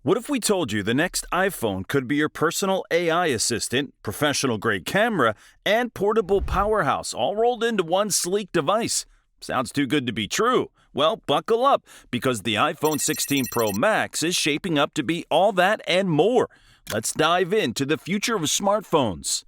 What if we told you the next iPhone could be your personal AI assistant, professional grade camera, and portable powerhouse all rolled into one sleek device? Sounds too good to be true. Well, buckle up, because the iPhone 16 Pro Max is shaping up to be all that and more. Let's dive into the future of smartphones.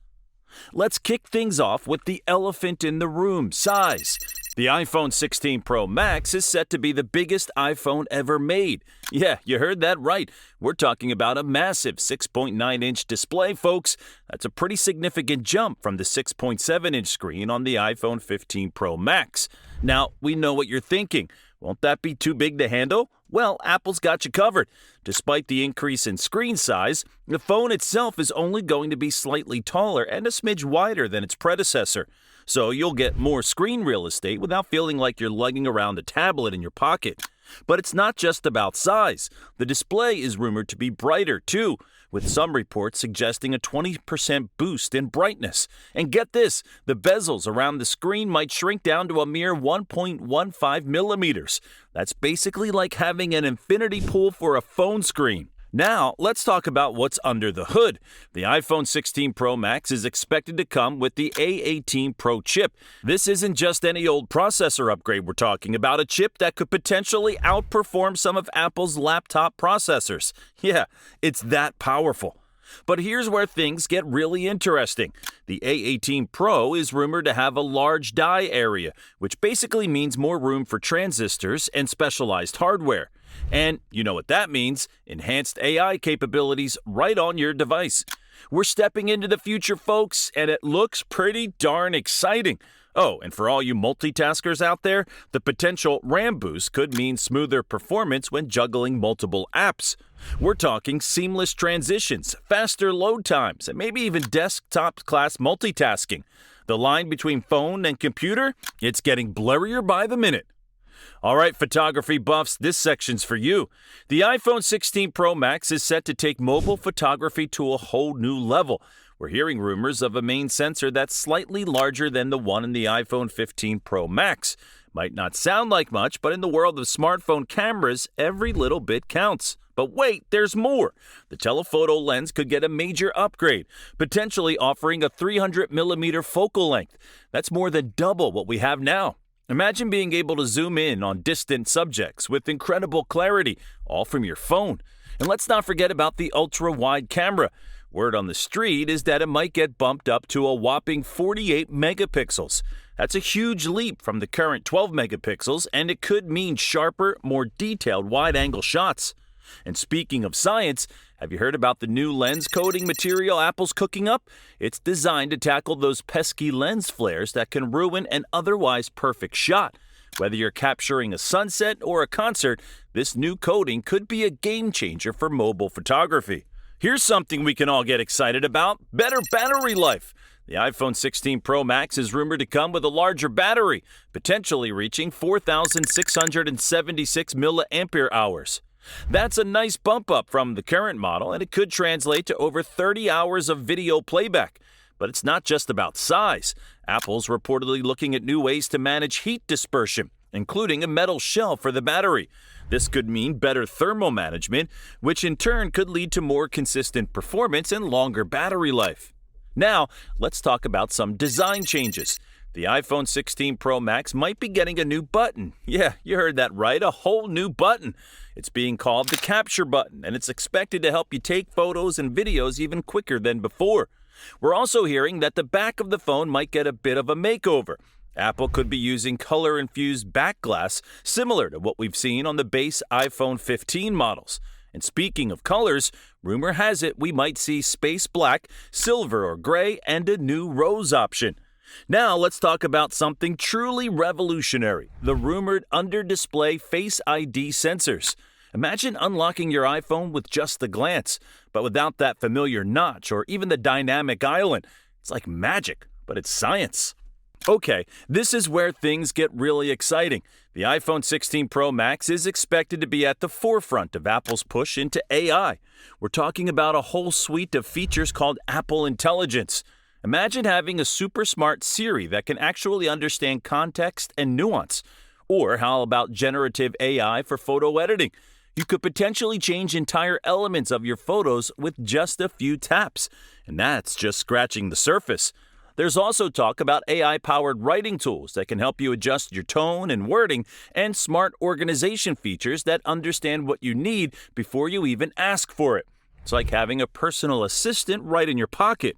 Let's kick things off with the elephant in the room, size. The iPhone 16 Pro Max is set to be the biggest iPhone ever made. Yeah, you heard that right. We're talking about a massive 6.9-inch display, folks. That's a pretty significant jump from the 6.7-inch screen on the iPhone 15 Pro Max. Now, we know what you're thinking. Won't that be too big to handle? Well, Apple's got you covered. Despite the increase in screen size, the phone itself is only going to be slightly taller and a smidge wider than its predecessor. So you'll get more screen real estate without feeling like you're lugging around a tablet in your pocket. But it's not just about size. The display is rumored to be brighter, too, with some reports suggesting a 20% boost in brightness. And get this, the bezels around the screen might shrink down to a mere 1.15 millimeters. That's basically like having an infinity pool for a phone screen. Now, let's talk about what's under the hood. The iPhone 16 Pro Max is expected to come with the A18 Pro chip. This isn't just any old processor upgrade we're talking about, a chip that could potentially outperform some of Apple's laptop processors. Yeah, it's that powerful. But here's where things get really interesting. The A18 Pro is rumored to have a large die area, which basically means more room for transistors and specialized hardware. And you know what that means, enhanced AI capabilities right on your device. We're stepping into the future, folks, and it looks pretty darn exciting. Oh, and for all you multitaskers out there, the potential RAM boost could mean smoother performance when juggling multiple apps. We're talking seamless transitions, faster load times, and maybe even desktop-class multitasking. The line between phone and computer, it's getting blurrier by the minute. All right, photography buffs, this section's for you. The iPhone 16 Pro Max is set to take mobile photography to a whole new level. We're hearing rumors of a main sensor that's slightly larger than the one in the iPhone 15 Pro Max. Might not sound like much, but in the world of smartphone cameras, every little bit counts. But wait, there's more. The telephoto lens could get a major upgrade, potentially offering a 300mm focal length. That's more than double what we have now. Imagine being able to zoom in on distant subjects with incredible clarity, all from your phone. And let's not forget about the ultra-wide camera. Word on the street is that it might get bumped up to a whopping 48 megapixels. That's a huge leap from the current 12 megapixels, and it could mean sharper, more detailed wide-angle shots. And speaking of science, have you heard about the new lens coating material Apple's cooking up? It's designed to tackle those pesky lens flares that can ruin an otherwise perfect shot. Whether you're capturing a sunset or a concert, this new coating could be a game changer for mobile photography. Here's something we can all get excited about: better battery life. The iPhone 16 Pro Max is rumored to come with a larger battery, potentially reaching 4,676 milliampere hours. That's a nice bump up from the current model, and it could translate to over 30 hours of video playback. But it's not just about size. Apple's reportedly looking at new ways to manage heat dispersion, including a metal shell for the battery. This could mean better thermal management, which in turn could lead to more consistent performance and longer battery life. Now, let's talk about some design changes. The iPhone 16 Pro Max might be getting a new button. Yeah, you heard that right, a whole new button. It's being called the Capture button, and it's expected to help you take photos and videos even quicker than before. We're also hearing that the back of the phone might get a bit of a makeover. Apple could be using color-infused back glass, similar to what we've seen on the base iPhone 15 models. And speaking of colors, rumor has it we might see space black, silver or gray, and a new rose option. Now let's talk about something truly revolutionary: the rumored under-display Face ID sensors. Imagine unlocking your iPhone with just a glance, but without that familiar notch or even the dynamic island. It's like magic, but it's science. Okay, this is where things get really exciting. The iPhone 16 Pro Max is expected to be at the forefront of Apple's push into AI. We're talking about a whole suite of features called Apple Intelligence. Imagine having a super smart Siri that can actually understand context and nuance. Or how about generative AI for photo editing? You could potentially change entire elements of your photos with just a few taps. And that's just scratching the surface. There's also talk about AI-powered writing tools that can help you adjust your tone and wording, and smart organization features that understand what you need before you even ask for it. It's like having a personal assistant right in your pocket.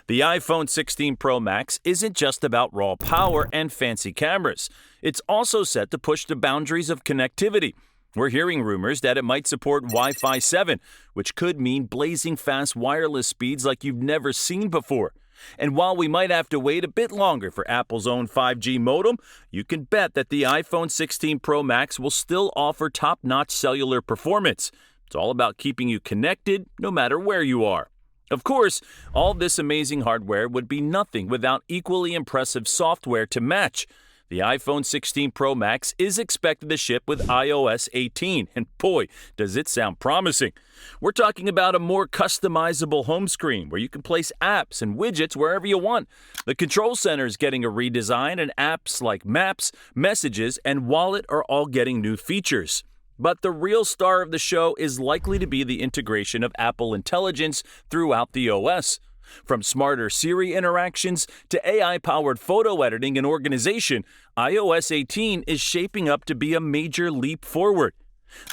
The iPhone 16 Pro Max isn't just about raw power and fancy cameras. It's also set to push the boundaries of connectivity. We're hearing rumors that it might support Wi-Fi 7, which could mean blazing fast wireless speeds like you've never seen before. And while we might have to wait a bit longer for Apple's own 5G modem, you can bet that the iPhone 16 Pro Max will still offer top-notch cellular performance. It's all about keeping you connected no matter where you are. Of course, all this amazing hardware would be nothing without equally impressive software to match. The iPhone 16 Pro Max is expected to ship with iOS 18, and boy, does it sound promising. We're talking about a more customizable home screen where you can place apps and widgets wherever you want. The control center is getting a redesign, and apps like Maps, Messages, and Wallet are all getting new features. But the real star of the show is likely to be the integration of Apple Intelligence throughout the OS. From smarter Siri interactions to AI-powered photo editing and organization, iOS 18 is shaping up to be a major leap forward.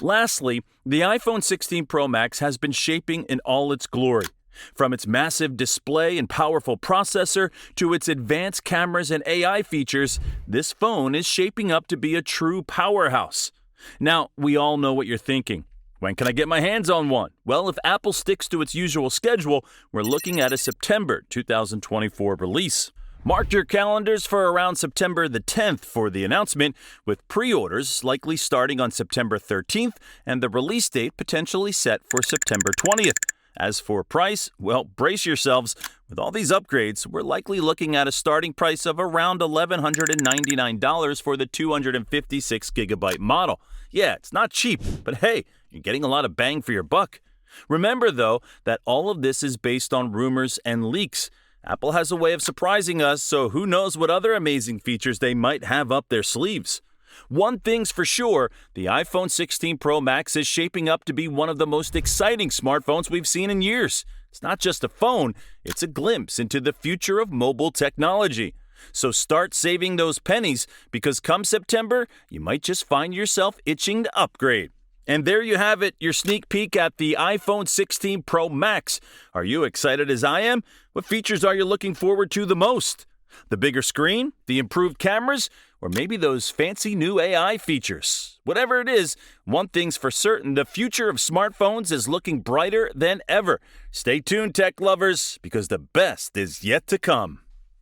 Lastly, the iPhone 16 Pro Max has been shaping in all its glory. From its massive display and powerful processor to its advanced cameras and AI features, this phone is shaping up to be a true powerhouse. Now, we all know what you're thinking. When can I get my hands on one? Well, if Apple sticks to its usual schedule, we're looking at a September 2024 release. Mark your calendars for around September the 10th for the announcement, with pre-orders likely starting on September 13th and the release date potentially set for September 20th. As for price, well, brace yourselves. With all these upgrades, we're likely looking at a starting price of around $1,199 for the 256GB model. Yeah, it's not cheap, but hey, you're getting a lot of bang for your buck. Remember, though, that all of this is based on rumors and leaks. Apple has a way of surprising us, so who knows what other amazing features they might have up their sleeves. One thing's for sure, the iPhone 16 Pro Max is shaping up to be one of the most exciting smartphones we've seen in years. It's not just a phone, it's a glimpse into the future of mobile technology. So start saving those pennies, because come September, you might just find yourself itching to upgrade. And there you have it, your sneak peek at the iPhone 16 Pro Max. Are you excited as I am? What features are you looking forward to the most? The bigger screen, the improved cameras, or maybe those fancy new AI features? Whatever it is, one thing's for certain, the future of smartphones is looking brighter than ever. Stay tuned, tech lovers, because the best is yet to come.